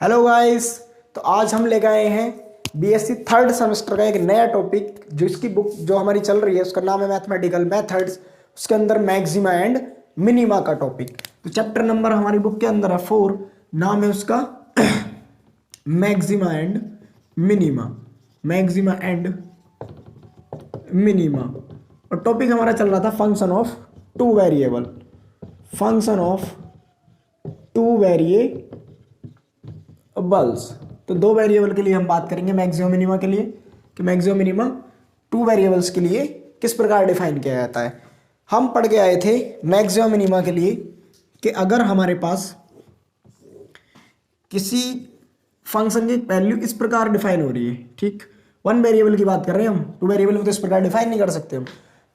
Hello guys. तो आज हम लेकर आए हैं बीएससी थर्ड सेमेस्टर का एक नया टॉपिक, जो इसकी बुक जो हमारी चल रही है उसका नाम है मैथमेटिकल मेथड्स। उसके अंदर मैक्सिमा एंड मिनिमा का टॉपिक। तो चैप्टर नंबर हमारी बुक के अंदर है 4, नाम है उसका maxima and minima. Maxima and minima. और टॉपिक हमारा चल रहा था function of two variable. Function of two variables. तो दो वेरिएबल के लिए हम बात करेंगे मैक्सिमा मिनिमा के लिए, कि मैक्सिमा मिनिमा टू वेरिएबल्स के लिए किस प्रकार डिफाइन किया जाता है। हम पढ़ के आए थे मैक्सिमा मिनिमा के लिए कि अगर हमारे पास किसी फंक्शन की वैल्यू इस प्रकार डिफाइन हो रही है, ठीक, वन वेरिएबल की बात कर रहे हैं हम, टू वेरिएबल में तो इस प्रकार डिफाइन नहीं कर सकते हम।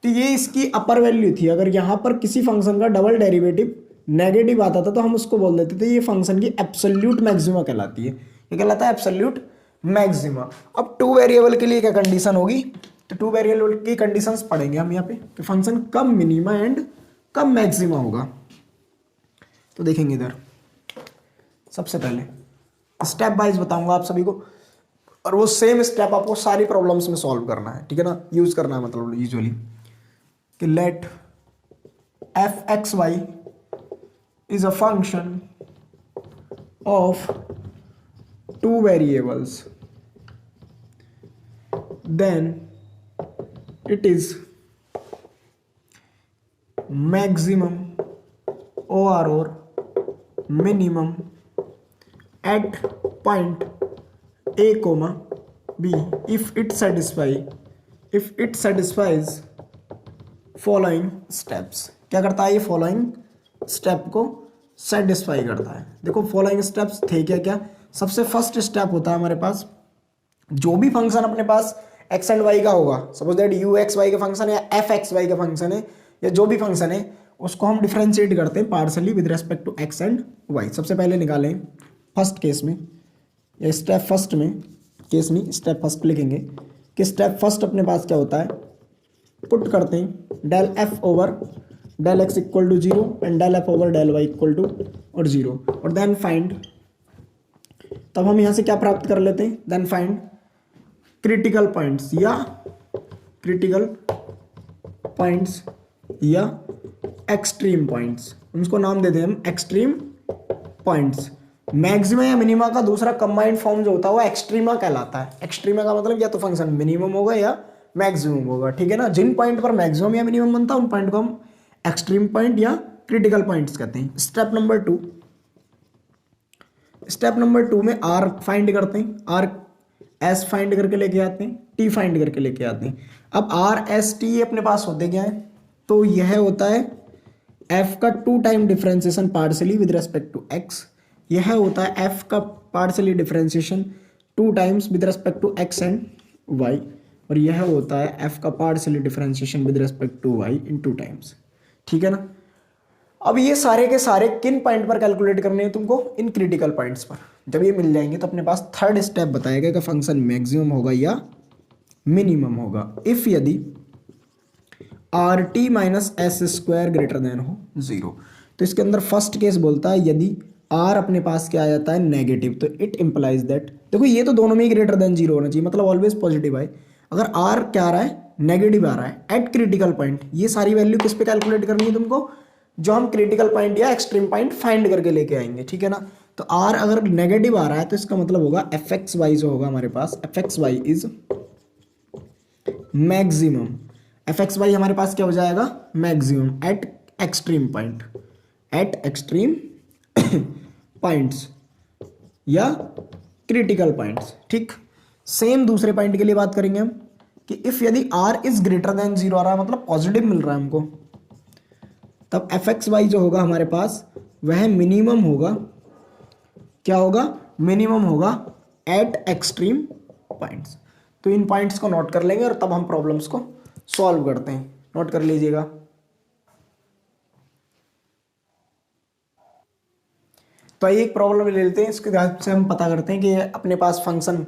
तो ये इसकी अपर वैल्यू थी। अगर यहाँ पर किसी फंक्शन का डबल डेरिवेटिव नेगेटिव आता था तो हम उसको बोल देते थे ये फंक्शन की एब्सोल्यूट मैक्सिमा कहलाती है। ये कहलाता है एब्सोल्यूट मैक्सिमा। अब टू वेरिएबल के लिए क्या कंडीशन होगी, तो टू वेरिएबल की कंडीशंस पढ़ेंगे हम यहाँ पे कि फंक्शन कब मिनिमा एंड कब मैक्सिमा होगा। तो देखेंगे इधर सबसे पहले स्टेप वाइज बताऊंगा आप सभी को, और वो सेम स्टेप आपको सारी प्रॉब्लम्स में सॉल्व करना है, ठीक है ना, यूज करना है मतलब यूजुअली कि let f x y is a function of two variables, then it is maximum or minimum at point A comma B if it satisfies following steps। क्या करता है ये following स्टेप को सेटिस्फाई करता है। देखो फॉलोइंग स्टेप्स थे क्या क्या। सबसे फर्स्ट स्टेप होता है हमारे पास, जो भी फंक्शन अपने पास एक्स एंड वाई का होगा, suppose that u x y का फंक्शन है या एफ एक्स वाई का फंक्शन है या जो भी फंक्शन है, उसको हम डिफरेंशिएट करते हैं partially with respect to x and y. सबसे पहले निकालें फर्स्ट केस में या स्टेप फर्स्ट में, केस नहीं स्टेप फर्स्ट लिखेंगे कि स्टेप फर्स्ट अपने पास क्या होता है, पुट करते हैं del f over del x equal to 0 and del f over del y equal to और 0, और देन फाइंड। तब हम यहाँ से क्या प्राप्त कर लेते हैं, देन फाइंड क्रिटिकल पॉइंट्स या एक्सट्रीम पॉइंट्स। उनको नाम देते हैं हम एक्सट्रीम पॉइंट्स। मैक्सिमा या मिनिमा का दूसरा कंबाइंड फॉर्म जो होता है वो एक्सट्रीमा कहलाता है। एक्सट्रीमा का मतलब या तो फंक्शन मिनिमम होगा या मैक्सिमम होगा, ठीक है ना। जिन पॉइंट पर मैक्सिमम या मिनिमम बनता है उन पॉइंट को हम एक्सट्रीम पॉइंट या क्रिटिकल पॉइंट्स कहते हैं। स्टेप नंबर 2 में आर फाइंड करते हैं, आर एस फाइंड करके लेके आते हैं, टी फाइंड करके लेके आते हैं। अब आर एस टी अपने पास होते क्या है, तो यह होता है एफ का 2 time differentiation partially with respect to x. यह होता है एफ का partially differentiation 2 times with respect to x and y, और यह होता है एफ का partially differentiation with respect to y in 2 times, ठीक है ना। अब ये सारे के सारे किन पॉइंट पर कैलकुलेट करने हैं तुमको, इन क्रिटिकल पॉइंट्स पर। जब ये मिल जाएंगे तो अपने पास थर्ड स्टेप बताएगा कि फंक्शन मैक्सिमम होगा या मिनिमम होगा इफ यदि are t minus S square greater than हो 0। तो इसके अंदर फर्स्ट केस बोलता है यदि आर अपने पास क्या आ जाता है नेगेटिव, तो इट इंप्लाइज दैट, देखो ये तो दोनों में ही ग्रेटर देन 0 होना चाहिए, मतलब ऑलवेज पॉजिटिव है। अगर आर क्या आ रहा है, नेगेटिव आ रहा है एट क्रिटिकल पॉइंट, ये सारी वैल्यू किस पे कैलकुलेट करनी है तुमको, जो हम क्रिटिकल पॉइंट या एक्सट्रीम पॉइंट फाइंड करके लेके आएंगे, ठीक है ना। तो आर अगर नेगेटिव आ रहा है तो इसका मतलब होगा एफ एक्स वाई जो होगा हमारे पास, F x Y is maximum. F x Y हमारे पास क्या हो जाएगा, maximum at extreme point, at extreme points या क्रिटिकल पॉइंट्स, ठीक। सेम दूसरे पॉइंट के लिए बात करेंगे हम कि इफ यदि आर इज ग्रेटर देन 0 आ रहा है, मतलब पॉजिटिव मिल रहा है हमको, तब एफ एक्स वाई जो होगा हमारे पास वह मिनिमम होगा। क्या होगा, मिनिमम होगा एट एक्सट्रीम पॉइंट्स। तो इन पॉइंट्स को नोट कर लेंगे और तब हम प्रॉब्लम्स को सॉल्व करते हैं। नोट कर लीजिएगा। तो आइए एक प्रॉब्लम ले लेते हैं, इसके हिसाब से हम पता करते हैं कि अपने पास फंक्शन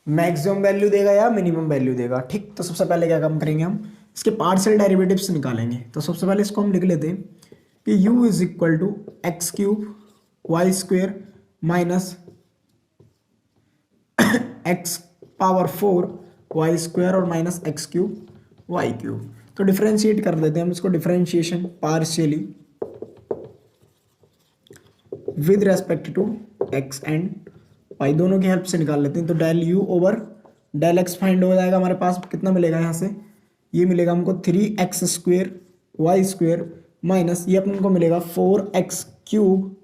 मैक्सिमम वैल्यू देगा या मिनिमम वैल्यू देगा, ठीक। तो सबसे पहले क्या काम करेंगे हम, इसके पार्शियल डेरिवेटिव्स निकालेंगे। तो सबसे पहले इसको हम लिख लेते हैं कि u is equal to X cube Y square minus X power 4 Y square और minus X cube Y cube. तो डिफरेंशिएट कर देते हैं हम इसको, differentiation partially with respect to x and Y, दोनों की हेल्प से निकाल लेते हैं। तो del you over del X find हो जाएगा हमारे पास, कितना मिलेगा यहाँ से, ये मिलेगा हमको 3x square Y square minus ये अपन को मिलेगा 4x क्यूब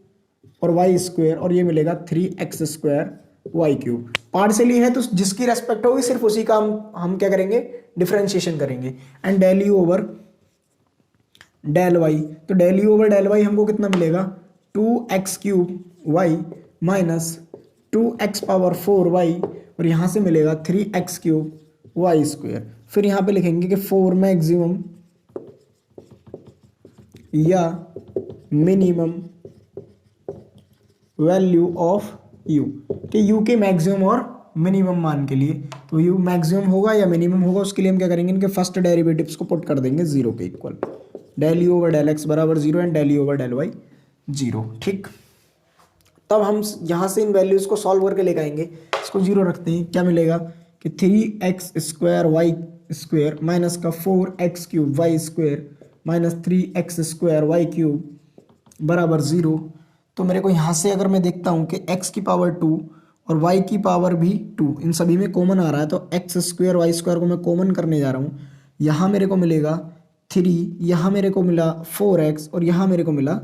और वाई स्क्वेयर, और ये मिलेगा 3x square y cube. Partially है तो जिसकी रेस्पेक्ट होगी सिर्फ उसी का हम क्या करेंगे, डिफरेंशिएशन करेंगे। And del you over del Y, तो del you over del Y हमको कितना मिलेगा, 2x cube Y minus 2x power 4 Y, और यहाँ से मिलेगा 3x क्यूब वाई स्क्वेयर। फिर यहाँ पे लिखेंगे कि 4 मैक्सिमम या मिनिमम वैल्यू ऑफ यू, कि यू के मैक्सिमम और मिनिमम मान के लिए, तो यू मैक्सिमम होगा या मिनिमम होगा उसके लिए हम क्या करेंगे, इनके फर्स्ट डेरिवेटिव्स को पुट कर देंगे 0 के इक्वल। Del you over del x बराबर 0 and del you over del y 0। ठीक, तब हम यहाँ से इन वैल्यूज को सॉल्व करके लेकर आएंगे, इसको 0 रखते हैं, क्या मिलेगा कि 3x square Y square minus का 4x cube y square minus 3x square y cube बराबर 0। तो मेरे को यहाँ से अगर मैं देखता हूँ कि x की पावर 2 और y की पावर भी 2, इन सभी में कॉमन आ रहा है, तो x स्क्वायर वाई स्क्वायर को मैं कॉमन करने जा रहा हूँ। यहाँ मेरे को मिलेगा 3, यहाँ मेरे को मिला 4x और यहाँ मेरे को मिला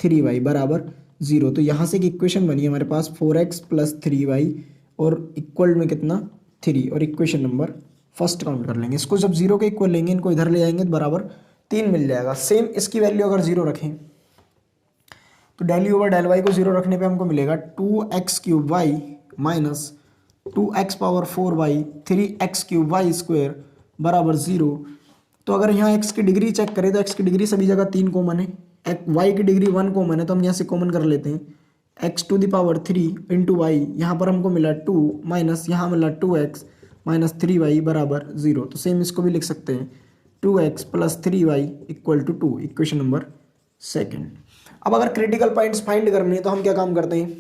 3y बराबर 0। तो यहाँ से एक इक्वेशन बनी है हमारे पास 4x प्लस 3y और इक्वल में कितना 3, और इक्वेशन नंबर फर्स्ट काउंट कर लेंगे। इसको जब 0 के इक्वल लेंगे, इनको इधर ले जाएंगे तो बराबर 3 मिल जाएगा। सेम इसकी वैल्यू अगर 0 रखें तो del you over del y को 0 रखने पे हमको मिलेगा 2x cube Y minus 2x power 4 y 3x cube y square बराबर 0। तो अगर यहाँ x की डिग्री चेक करें तो x की डिग्री सभी जगह 3 कॉमन है, y की डिग्री 1 कॉमन है, तो हम यहाँ से कॉमन कर लेते हैं। x to the power 3 into y, यहाँ पर हमको मिला 2 माइनस यहाँ मिला 2x माइनस 3y बराबर 0। तो सेम इसको भी लिख सकते हैं 2x plus 3y equal to 2, equation number second. अब अगर क्रिटिकल पॉइंट्स फाइंड करने हैं तो हम क्या काम करते हैं,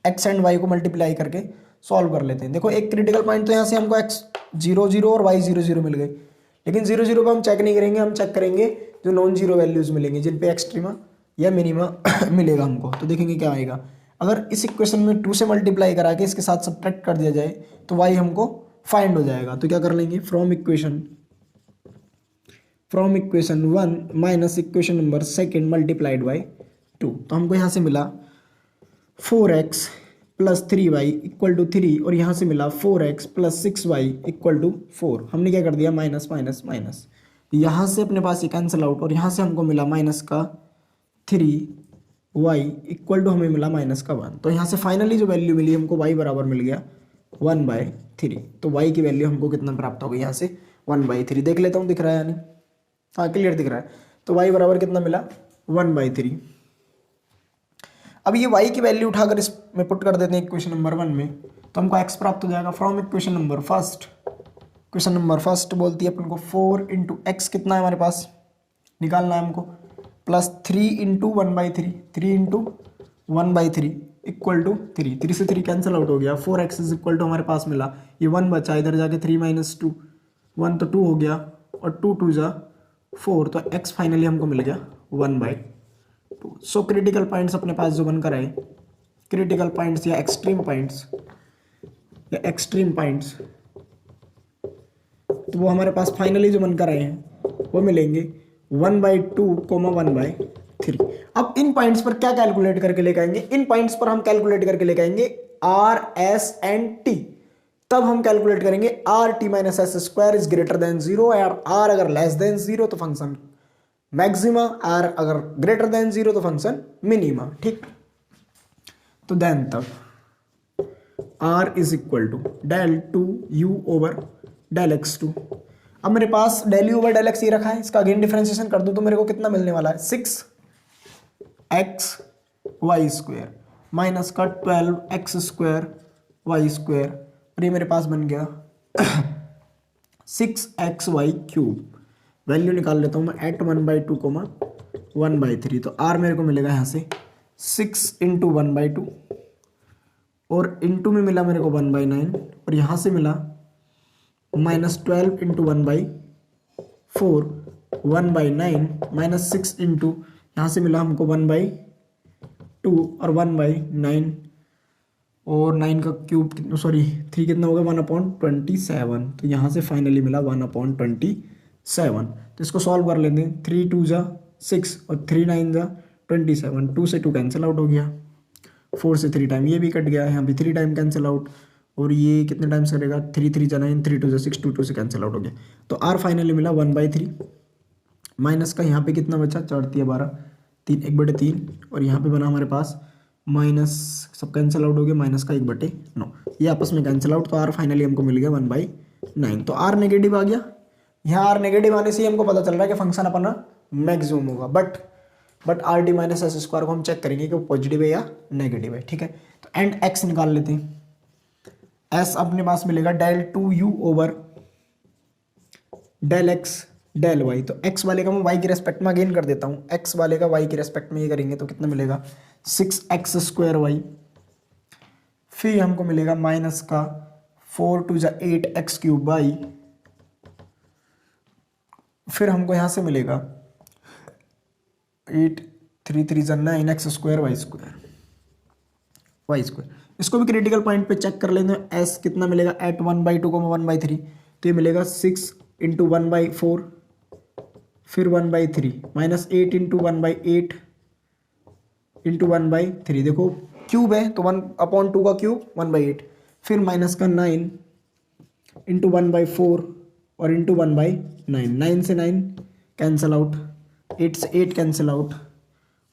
x एंड y को मल्टीप्लाई करके सॉल्व कर लेते हैं। देखो एक क्रिटिकल पॉइंट तो यहाँ से हमको x 0 0 और y 0 0 मिल गए, लेकिन 0 0 पर हम चेक नहीं करेंगे, हम चेक करेंगे जो नॉन जीरो वैल्यूज मिलेंगे जिन पे एक्सट्रीमा या मिनिमा मिलेगा हमको। तो देखेंगे क्या आएगा, अगर इस इक्वेशन में 2 से मल्टीप्लाई करा के इसके साथ सब्ट्रैक्ट कर दिया जाए तो y हमको फाइंड हो जाएगा। तो क्या कर लेंगे, from equation 1 minus equation number second multiplied by 2। तो हमको यहाँ से मिला 4x plus 3y equal to 3, और यहाँ से मिला 4x plus 6y equal to 4। हमने क्या कर दिया, माइनस माइनस माइनस, यहाँ से अपने पास ये कैंसिल आउट, और यहाँ से हमको मिला माइनस का 3y इक्वल टू हमें मिला माइनस का 1। तो यहाँ से फाइनली जो वैल्यू मिली हमको y बराबर मिल गया 1/3। तो y की वैल्यू हमको कितना प्राप्त हो गई, यहाँ से 1/3। देख लेता हूँ दिख रहा है यानी, हाँ क्लियर दिख रहा है। तो y बराबर कितना मिला 1/3। अब ये y की वैल्यू उठाकर इसमें पुट कर देते हैं इक्वेशन नंबर 1 में, तो हमको x प्राप्त हो जाएगा from equation number first. Question number first बोलती है अपन को 4 इंटू एक्स कितना है हमारे पास निकालना है हमको, plus 3 into 1/3, 3 into 1/3 equal to 3, 3 से 3 कैंसिल आउट हो गया। 4x इज इक्वल टू हमारे पास मिला, ये 1 बचा, इधर जाके 3 माइनस 2, 1 तो 2 हो गया, और 2 2 जा 4, तो x फाइनली हमको मिल गया 1/2। सो क्रिटिकल पॉइंट्स अपने पास जो बनकर आए, क्रिटिकल पॉइंट्स या एक्सट्रीम पॉइंट्स, तो वो हमारे पास फाइनली जो बनकर आए हैं वो मिलेंगे 1/2, 1/3। अब इन पॉइंट्स पर क्या कैलकुलेट करके लेके आएंगे, इन पॉइंट्स पर हम कैलकुलेट करके लेके आएंगे r, s एंड t। तब हम कैलकुलेट करेंगे rt minus S square is greater than 0, और r अगर लेस देन 0 तो फंक्शन मैक्सिमा, r अगर ग्रेटर देन 0 तो फंक्शन मिनिमा। ठीक, तो देन तब r is equal to del 2 u over del x2। अब मेरे पास del you over del X ये रखा है, इसका अगेन डिफरेंशिएशन कर दूं तो मेरे को कितना मिलने वाला है, 6x वाई स्क्वायर माइनस का 12x स्क्वायर वाई स्क्वायर, और ये मेरे पास बन गया 6x वाई क्यूब। वैल्यू निकाल लेता हूँ मैं एट 1/2, 1/3। तो r मेरे को मिलेगा यहाँ से 6 इंटू 1/2 और इनटू में मिला मेरे को 1/9 और यहाँ से मिला -12 इंटू 1/4 1/9 -6 इंटू यहाँ से मिला हमको 1/2 और 1/9 और 9 का क्यूब सॉरी 3 कितना होगा 1/27। तो यहाँ से फाइनली मिला 1/27। तो इसको सॉल्व कर लेते हैं। 3 2 जा 6 और 3 9 जा 27। 2 से 2 कैंसिल आउट हो गया, 4 से 3 टाइम ये भी कट गया, यहाँ भी 3 टाइम कैंसिल आउट, और ये कितने टाइम्स करेगा 3 3 जा 9 3 2 जा 6 2 2 से कैंसिल आउट हो गया। तो आर फाइनली मिला 1/3 माइनस का यहाँ पे कितना बचा 4 3 12 3 1/3 और यहाँ पे बना हमारे पास माइनस, सब कैंसिल आउट हो गया, माइनस का 1/9 ये आपस में कैंसिल आउट। तो आर फाइनली हमको मिल गया 1/9। तो आर नेगेटिव आ गया। यहाँ आर नेगेटिव आने से ही हमको पता चल रहा है कि फंक्शन अपना मैक्सिमम होगा। But R D minus S square को हम चेक करेंगे कि वो पॉजिटिव है या नेगेटिव है, ठीक है। तो एंड एक्स निकाल लेते हैं। एस अपने पास मिलेगा del 2u over del x del y। तो x वाले का मैं y के रेस्पेक्ट में अगेन कर देता हूँ, x वाले का y के रेस्पेक्ट में ये करेंगे तो कितना मिलेगा 6x² y। फिर हमको मिलेगा माइनस का 4 2 जा 8x³ y। फिर हमको यहाँ से मिलेगा 8 3 3 जा 9x² y²। इसको भी क्रिटिकल पॉइंट पे चेक कर लेते हैं। एस कितना मिलेगा एट 1/2 को 1/3। तो ये मिलेगा 6 इंटू 1/4 फिर 1/3 माइनस 8 इंटू 1/8 इंटू 1/3। देखो क्यूब है तो 1/2 का क्यूब 1/8 फिर माइनस का 9 इंटू 1/4 और इंटू 1/9। 9 से 9 कैंसल आउट, 8 से 8 कैंसल आउट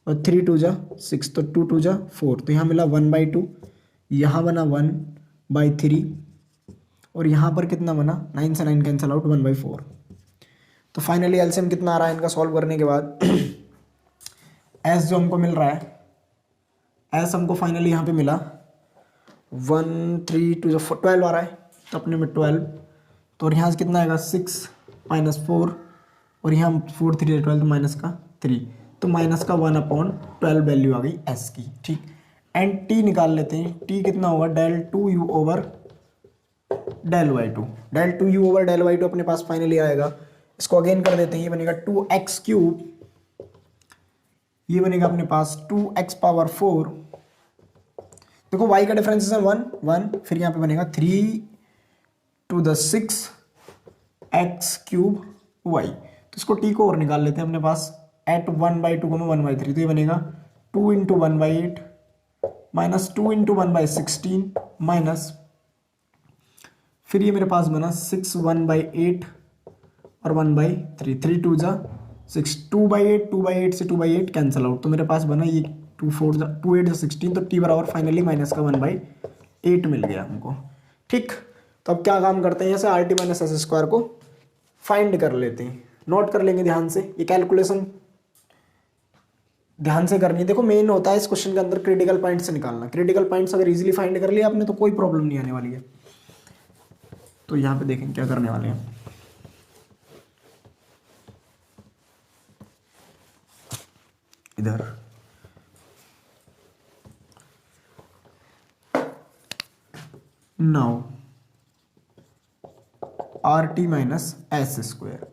और 3 2 जा 6 तो 2 2 जा 4। तो यहाँ मिला 1/2, यहाँ बना 1/3 और यहाँ पर कितना बना 9 से 9 कैंसल आउट 1/4। तो फाइनली एलसीएम कितना आ रहा है इनका सॉल्व करने के बाद एस जो हमको मिल रहा है, एस हमको फाइनली यहाँ पे मिला 1 3 2 12 आ रहा है। तो अपने में 12 तो और यहाँ से कितना आएगा 6 -4 और यहाँ 4 3 12 तो माइनस का 3। तो माइनस का 1/12 वैल्यू आ गई एस की, ठीक। एंड टी निकाल लेते हैं। टी कितना होगा del 2u over del y2। del 2u over del y2 अपने पास फाइनली आएगा। इसको अगेन कर देते हैं। ये बनेगा 2x³, ये बनेगा अपने पास 2x⁴। देखो y का डिफरेंस है 1 1 फिर यहाँ पे बनेगा 3 to the 6 x³ y। तो इसको t को और निकाल लेते हैं अपने पास एट 1/2 को 1/3। तो ये बनेगा 2 इंटू 1/8 माइनस 2 इंटू 1/16 माइनस फिर ये मेरे पास बना 6 1/8 और 1/3 3 2 जा 6 2/8 2/8 से 2/8 कैंसिल आउट। तो मेरे पास बना ये 2 4 जा 2 8 जा 16। तो टी बराबर फाइनली माइनस का 1/8 मिल गया हमको, ठीक। तो अब क्या काम करते हैं, जैसे are t minus S square को फाइंड कर लेते हैं। नोट कर लेंगे ध्यान से, ये कैलकुलेशन ध्यान से करनी है। देखो मेन होता है इस क्वेश्चन के अंदर क्रिटिकल पॉइंट्स से निकालना। क्रिटिकल पॉइंट्स अगर इजीली फाइंड कर लिया आपने तो कोई प्रॉब्लम नहीं आने वाली है। तो यहाँ पे देखें क्या करने वाले हैं। इधर now r t minus S square.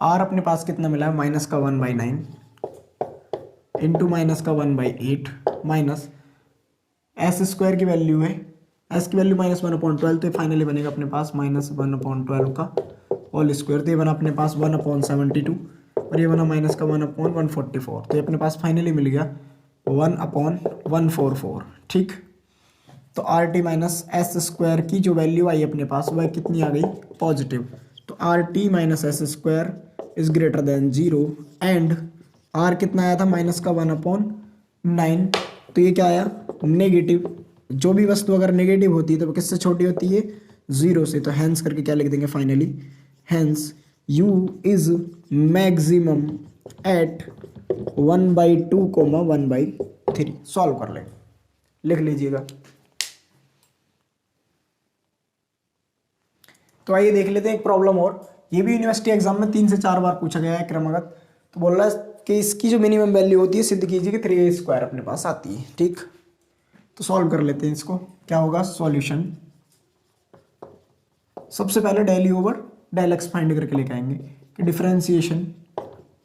R अपने पास कितना मिला है माइनस का 1/9 इंटू माइनस का 1/8 माइनस एस स्क्वायर की वैल्यू है, एस की वैल्यू -1/12। तो फाइनली बनेगा अपने पास -1/12 का होल स्क्वायर। तो ये बना अपने पास 1/72 और ये बना माइनस का 1/144। तो ये अपने पास फाइनली मिल गया 1/144, ठीक। तो r t minus S square की जो वैल्यू आई अपने पास वह कितनी आ गई पॉजिटिव। तो r t minus S square is greater than 0 and r कितना आया था माइनस का 1/9। तो ये क्या आया नेगेटिव। जो भी वस्तु अगर नेगेटिव होती है तो वो किससे छोटी होती है 0 से। तो हैंस करके क्या लिख देंगे finally, hence u is maximum at 1/2 1/3। Solve कर लें, लिख लीजिएगा। तो आइए देख लेते हैं एक प्रॉब्लम और। ये भी यूनिवर्सिटी एग्जाम में 3 से 4 बार पूछा गया है क्रमागत। तो बोल रहा है कि इसकी जो मिनिमम वैल्यू होती है सिद्ध कीजिए कि 3a² अपने पास आती है, ठीक। तो सॉल्व कर लेते हैं इसको। क्या होगा सॉल्यूशन, सबसे पहले del you over del X find करके लेके आएंगे कि differentiation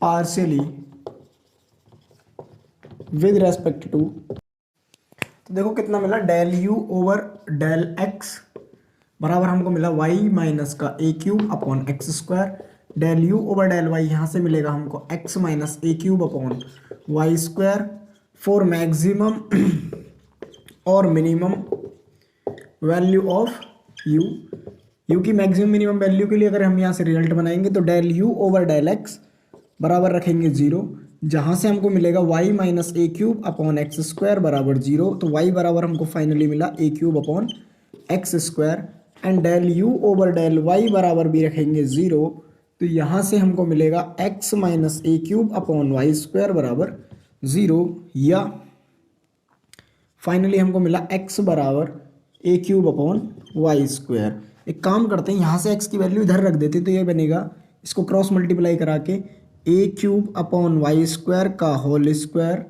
partially with respect to, तो देखो कितना मिला, del you over del x बराबर हमको मिला वाई माइनस का A cube upon X square, del you over del Y यहाँ से मिलेगा हमको X minus A cube upon Y square for maximum और minimum value of U. U की मैक्सिमम मिनिमम वैल्यू के लिए अगर हम यहाँ से रिजल्ट बनाएंगे तो del you over del x बराबर रखेंगे 0, जहाँ से हमको मिलेगा y minus A cube upon X square बराबर 0। तो y बराबर हमको फाइनली मिला A cube upon X square and del you over del y बराबर भी रखेंगे 0। तो यहाँ से हमको मिलेगा x minus A cube upon Y square बराबर 0, या फाइनली हमको मिला x बराबर a cube upon Y square. एक काम करते हैं, यहाँ से x की वैल्यू इधर रख देते तो ये बनेगा, इसको क्रॉस मल्टीप्लाई करा के ए क्यूब अपॉन वाई स्क्वायर का होल स्क्वायर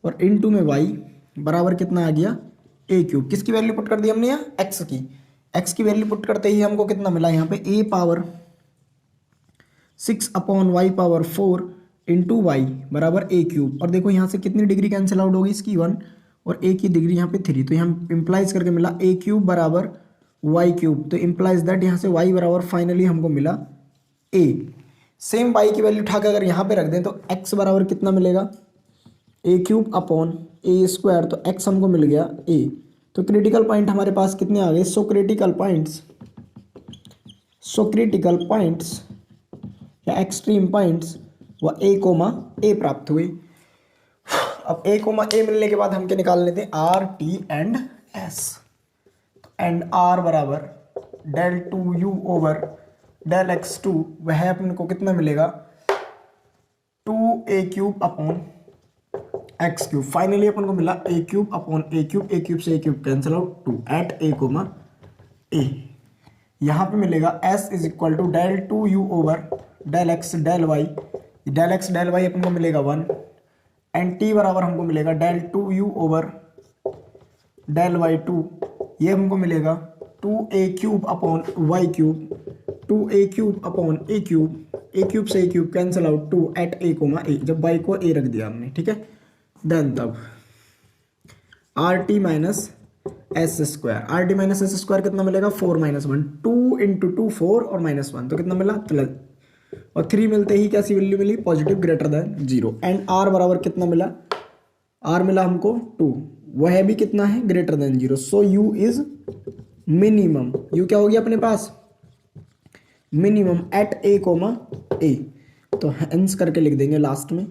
और इनटू में y बराबर कितना आ गया ए क्यूब। किसकी वैल्यू पुट कर दी हमने यहाँ, x की वैल्यू पुट करते ही हमको कितना मिला यहाँ पे a power 6 upon y power 4 into y बराबर ए क्यूब। और देखो यहाँ से कितनी डिग्री कैंसिल आउट होगी इसकी 1 और a की डिग्री यहाँ पे 3, तो यहाँ इम्प्लाइज करके मिला ए क्यूब बराबर वाई क्यूब। तो इम्प्लाइज दैट यहाँ से y बराबर फाइनली हमको मिला a। सेम y की वैल्यू उठा के अगर यहाँ पे रख दें तो x बराबर कितना मिलेगा ए क्यूब अपॉन ए स्क्वायर, तो x हमको मिल गया a। तो क्रिटिकल पॉइंट हमारे पास कितने आ गए, सो क्रिटिकल पॉइंट्स या एक्सट्रीम पॉइंट्स व a प्राप्त हुए। अब a मिलने के बाद हम क्या निकाल लेते हैं, r t and s। And r बराबर del 2u over del x2, वह अपन को कितना मिलेगा 2a cube upon X cube. Finally अपन को मिला a cube upon a cube से a cube cancel out 2 at a, यहाँ पे मिलेगा s is equal to del 2u over del x del y अपन को मिलेगा 1 एंड t बराबर हमको मिलेगा del 2u over del y2, ये हमको मिलेगा 2a cube upon y cube, 2a cube upon a cube से a cube cancel out 2 at a, जब y को a रख दिया हमने, ठीक है। देन तब are t minus S square कितना मिलेगा 4 माइनस 1, 2 इंटू 2 4 और माइनस 1, तो कितना मिला प्लस, और 3 मिलते ही कैसी वैल्यू मिली positive greater than 0। And r बराबर कितना मिला, r मिला हमको 2, वह भी कितना है greater than 0। So u is minimum, u क्या हो गया अपने पास मिनिमम एट a, तो हेंस करके लिख देंगे लास्ट में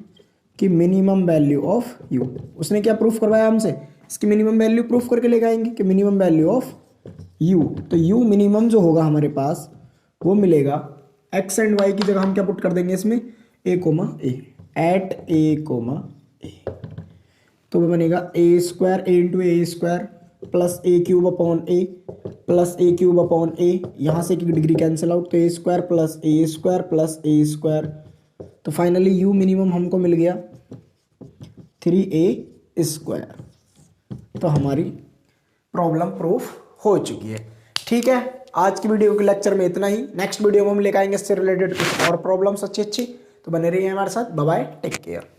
कि मिनिमम वैल्यू ऑफ u। उसने क्या प्रूफ करवाया हमसे, इसकी मिनिमम वैल्यू प्रूफ करके लेके आएंगे कि मिनिमम वैल्यू ऑफ u। तो u मिनिमम जो होगा हमारे पास वो मिलेगा x एंड y की जगह हम क्या पुट कर देंगे इसमें a, एट a, तो वो बनेगा a square into a square plus a cube upon a plus a cube upon a, यहाँ से की डिग्री कैंसिल आउट, तो a square plus a square, तो फाइनली u मिनिमम हमको मिल गया 3a स्क्वायर। तो हमारी प्रॉब्लम प्रूफ हो चुकी है, ठीक है। आज की वीडियो के लेक्चर में इतना ही, नेक्स्ट वीडियो में हम लेकर आएंगे इससे रिलेटेड कुछ और प्रॉब्लम्स अच्छी, तो बने रहिए हमारे साथ। Bye bye, take care.